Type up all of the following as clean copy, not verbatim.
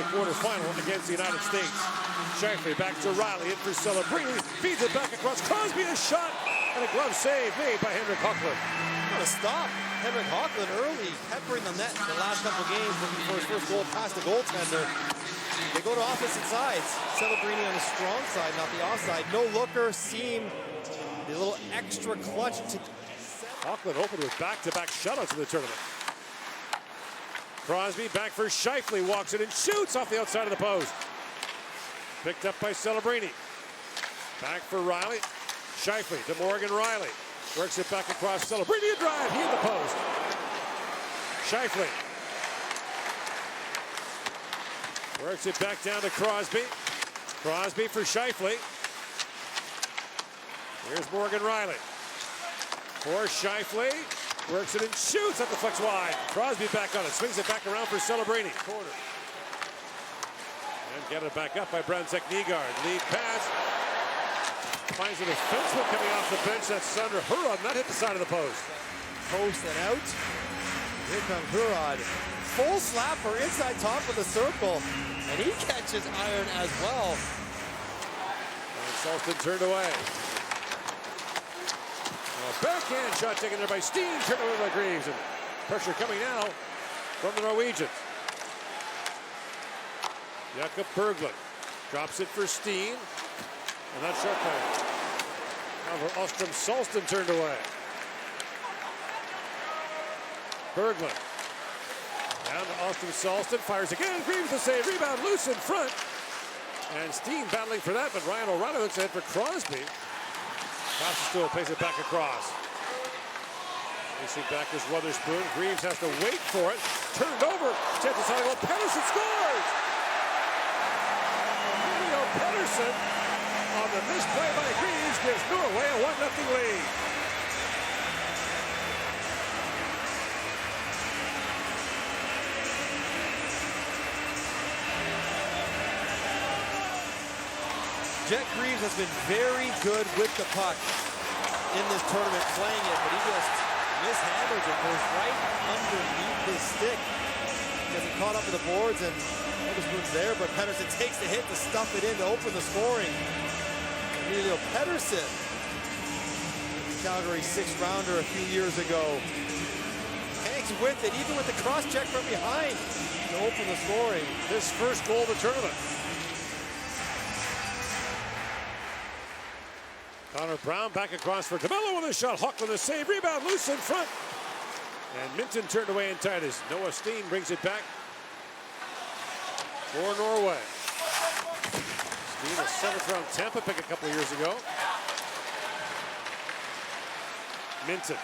quarterfinal against the United States. Shifley back to Riley, in for Celebrini, feeds it back across Crosby, a shot, and a glove save made by Henrik Hochland. What a stop. Henrik Hochland early, peppering the net the last couple of games, looking for his first goal past the goaltender. They go to opposite sides. Celebrini on the strong side, not the offside. No looker, seam, the little extra clutch to... Hochland opened with back-to-back shutouts in the tournament. Crosby back for Shifley, walks it and shoots off the outside of the post. Picked up by Celebrini. Back for Riley. Shifley to Morgan Riley. Works it back across Celebrini, a drive, he in the post. Shifley. Works it back down to Crosby. Crosby for Shifley. Here's Morgan Riley. For Shifley. Works it and shoots at the flex wide. Crosby back on it. Swings it back around for Celebrini. Corner. And get it back up by Brandon Nygaard. Lead pass. Finds an defenseman coming off the bench. That's Sander Hurad. Not hit the side of the post. Post and out. Here comes Hurad. Full slapper inside top of the circle. And he catches iron as well. And Salston turned away. A backhand shot taken there by Steen. Turned away by Greaves. And pressure coming now from the Norwegians. Jakob Berglund drops it for Steen. And that shot by Ostrom Salston turned away. Berglund. Down to Ostrom Salston. Fires again. Greaves the save. Rebound loose in front. And Steen battling for that, but Ryan O'Reilly looks ahead for Crosby. Crosby still plays it back across. Racing back is Wotherspoon. Greaves has to wait for it. Turned over. Chance to side goal. Pettersson scores! Emilio Pettersson on the misplay by Greaves gives Norway a 1-0 lead. Jet Greaves has been very good with the puck in this tournament, playing it, but he just mishandles it, goes right underneath his stick. He hasn't caught up to the boards, and Wotherspoon's there, but Pettersson takes the hit to stuff it in to open the scoring. Emilio Pettersson, Calgary 6th rounder a few years ago, hangs with it, even with the cross check from behind to open the scoring. His first goal of the tournament. Connor Brown back across for DeMello with a shot. Hochland a save. Rebound loose in front. And Minton turned away in tight as Noah Steen brings it back for Norway. Steen, a 7th round Tampa pick a couple of years ago. Minton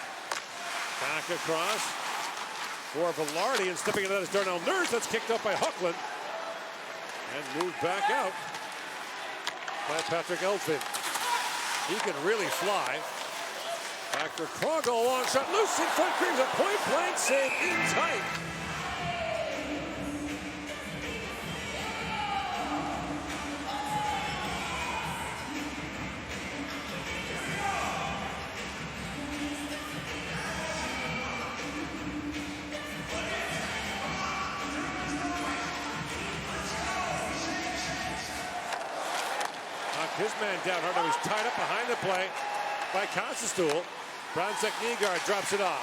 back across for Velarde, and stepping into that is Darnell Nurse. That's kicked up by Hochland and moved back out by Patrick Elfin. He can really fly. Back for Croggle, long shot, loose in front, Greaves a point-blank save in tight. His man down hard. Now he's tied up behind the play by Constantine. Brandon Nygaard drops it off.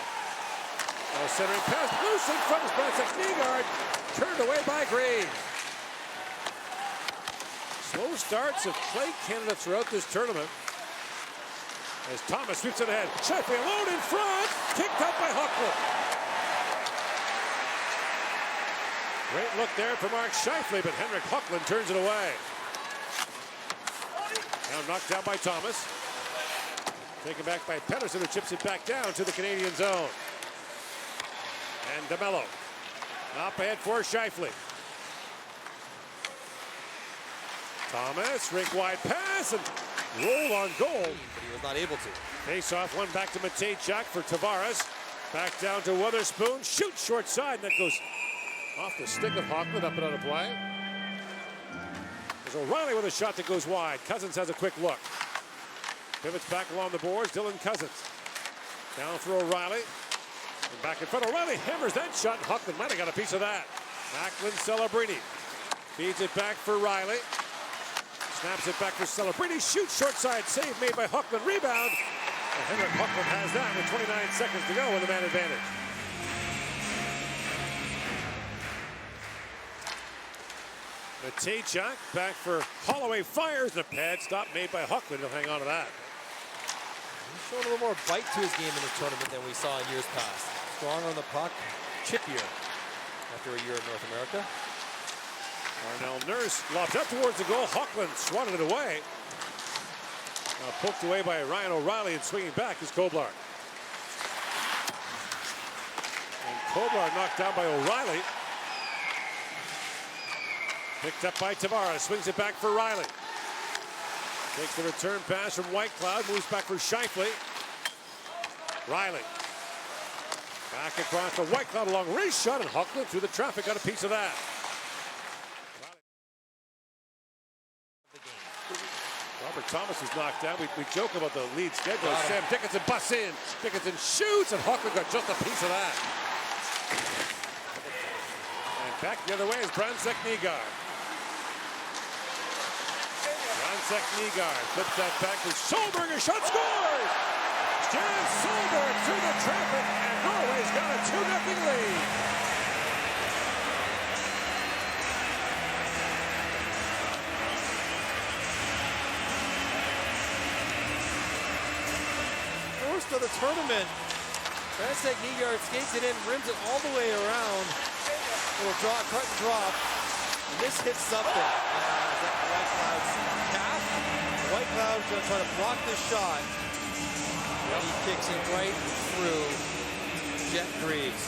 Centering pass loose in front of Brandon Nygaard. Turned away by Greaves. Slow starts have played Canada throughout this tournament. As Thomas sweeps it ahead. Shifley alone in front. Kicked up by Hochland. Great look there for Mark Shifley, but Henrik Hochland turns it away. Now knocked down by Thomas. Taken back by Pettersson, who chips it back down to the Canadian zone. And DeMello. Up ahead for Shifley. Thomas, rink wide pass, and roll on goal. But he was not able to. Face off, one back to Matejchuk for Tavares. Back down to Wotherspoon. Shoots short side, and that goes off the stick of Hochland, up and out of play. There's O'Reilly with a shot that goes wide. Cousins has a quick look. Pivots back along the boards. Dylan Cousins. Down for O'Reilly. And back in front. O'Reilly hammers that shot. Hochland might have got a piece of that. Macklin Celebrini. Feeds it back for Riley. Snaps it back for Celebrini. Shoots short side. Save made by Hochland. Rebound. And Henrik Hochland has that with 29 seconds to go with a man advantage. Matejchuk back for Holloway. Fires the pad. Stop made by Hochland. He'll hang on to that. He's shown a little more bite to his game in this tournament than we saw in years past. Strong on the puck. Chippier after a year in North America. Arnell Nurse lobs up towards the goal. Hochland swatted it away. Now poked away by Ryan O'Reilly, and swinging back is Koblar. And Koblar knocked down by O'Reilly. Picked up by Tavares. Swings it back for Riley. Takes the return pass from Whitecloud. Moves back for Scheifele. Riley. Back across to Whitecloud along wrist shot, and Hochland through the traffic got a piece of that. Robert Thomas was knocked down. We joke about the lead schedule. Sam Dickinson busts in. Dickinson shoots, and Hochland got just a piece of that. And back the other way is Bransek Nygaard. Bransek Nygaard flips that back to Solberg. A shot scores! Jan Solberg through the traffic, and Norway's got a 2-0 lead. Of the tournament. Bransek Nygaard skates it in, rims it all the way around. Little draw, cut and drop. And this hits something. That Whitecloud's calf. Whitecloud's gonna try to block this shot. And he kicks it right through Jet Greaves.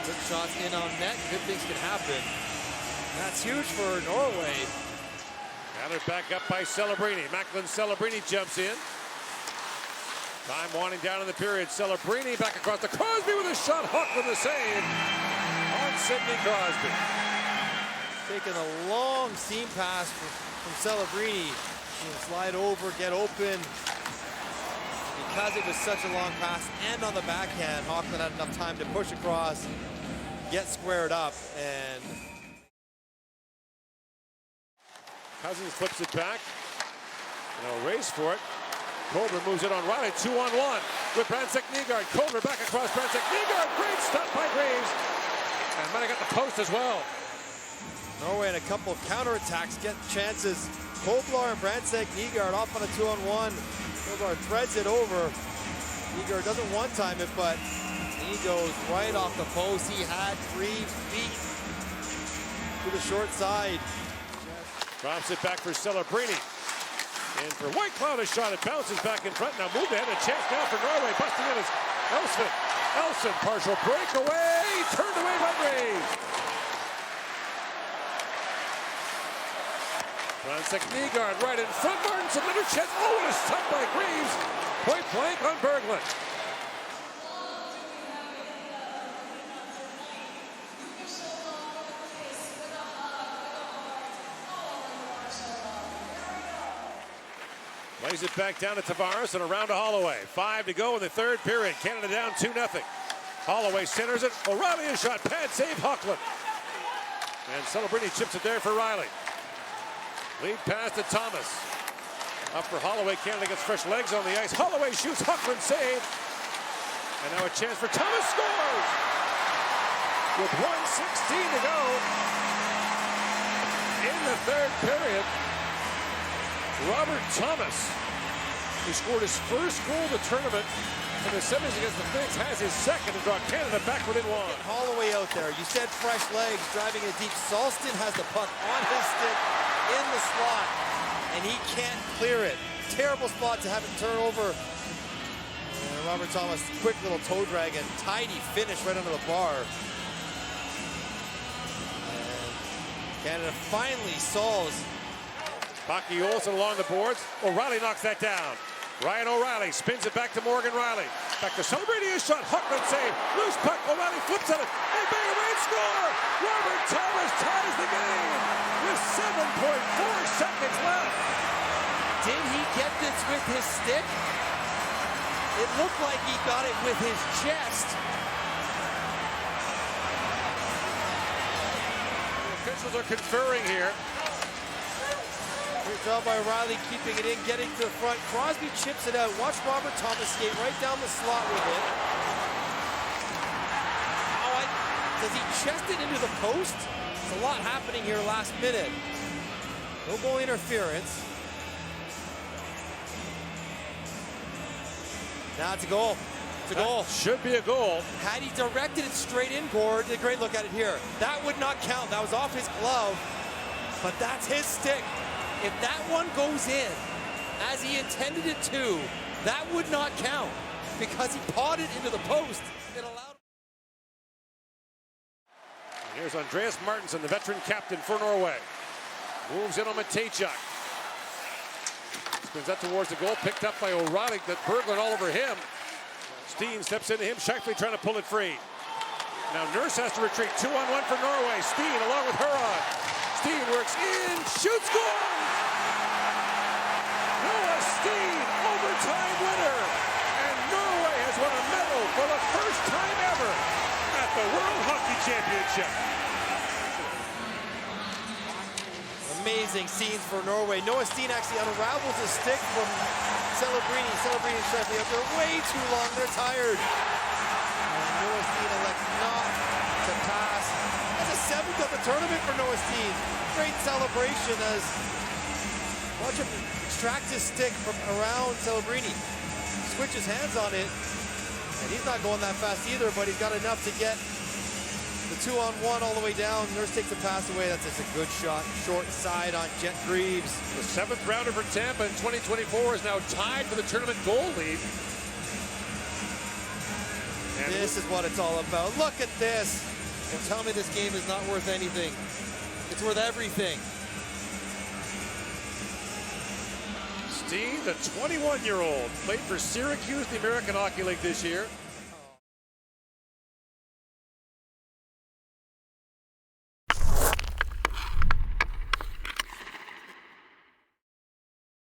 Good shots in on net. Good things can happen. That's huge for Norway. Gathered back up by Celebrini. Macklin Celebrini jumps in. Time winding down in the period. Celebrini back across to Crosby with a shot. Hochland the save on Sidney Crosby. Taking a long seam pass from Celebrini. Slide over, get open. Because it was such a long pass and on the backhand, Hochland had enough time to push across, get squared up, and Cousins flips it back. And a race for it. Koblar moves it on Riley, 2-on-1 with Bransek Nygaard. Koblar back across Bransek Nygaard. Great stop by Graves. And might have got the post as well. Norway in a couple of counterattacks get chances. Koblar and Bransek Nygaard off on a 2-on-1. Koblar threads it over. Nygaard doesn't one-time it, but he goes right off the post. He had Graves beat to the short side. Drops it back for Celebrini. And for Whitecloud, a shot. It bounces back in front. Now moved ahead. A chance now for Norway. Busting in is Elson. Elson, partial breakaway. Turned away by Graves. Bransek Nygaard right in front. Martinson, another chance. Oh, and a stop by Graves. Point blank on Berglund. Plays it back down to Tavares and around to Holloway. 5 to go in the third period. Canada down 2-0. Holloway centers it. O'Reilly a shot. Pad save Hochland. And Celebrini chips it there for Riley. Lead pass to Thomas. Up for Holloway. Canada gets fresh legs on the ice. Holloway shoots. Hochland save. And now a chance for Thomas. Scores! With 1:16 to go in the third period. Robert Thomas, who scored his first goal of the tournament in the semis against the Finns, has his second to draw Canada back within one. Holloway out there. You said fresh legs, driving it deep. Salston has the puck on his stick in the slot, and he can't clear it. Terrible spot to have it turn over. And Robert Thomas, quick little toe drag and tidy finish right under the bar. And Canada finally solves. Bucky Olsen along the boards. O'Reilly knocks that down. Ryan O'Reilly spins it back to Morgan Riley. Back to Celebrini, a shot. Hochland save. Loose puck. O'Reilly flips at it. And bang, away score! Robert Thomas ties the game with 7.4 seconds left. Did he get this with his stick? It looked like he got it with his chest. officials are conferring here. Great job by Riley keeping it in, getting to the front. Crosby chips it out. Watch Robert Thomas skate right down the slot with it. Does he chest it into the post? There's a lot happening here last minute. No goal interference. Now it's a goal. It's a goal. Should be a goal. Had he directed it straight in, Gord, a great look at it here. That would not count. That was off his glove, but that's his stick. If that one goes in, as he intended it to, that would not count because he pawed it into the post. It allowed. Here's Andreas Martinsen, the veteran captain for Norway. Moves in on Matejchuk. Spins that towards the goal, picked up by O'Reilly. That Berglund all over him. Steen steps into him, Scheifele trying to pull it free. Now Nurse has to retreat, 2-on-1 for Norway. Steen along with Huron. Steen works in, shoots, goal! Noah Steen, overtime winner. And Norway has won a medal for the first time ever at the World Hockey Championship. Amazing scenes for Norway. Noah Steen actually unravels his stick from Celebrini. Celebrini and Scheifele up there way too long. They're tired. And Noah Steen elects not to pass. That's a 7th of the tournament for Noah Steen. Great celebration as watch him extract his stick from around Celebrini. Switches hands on it. And he's not going that fast either, but he's got enough to get the 2-on-1 all the way down. Nurse takes the pass away. That's just a good shot. Short side on Jet Greaves. The 7th rounder for Tampa in 2024 is now tied for the tournament goal lead. And this is what it's all about. Look at this. And tell me this game is not worth anything. It's worth everything. Steen, the 21-year-old, played for Syracuse, the American Hockey League this year.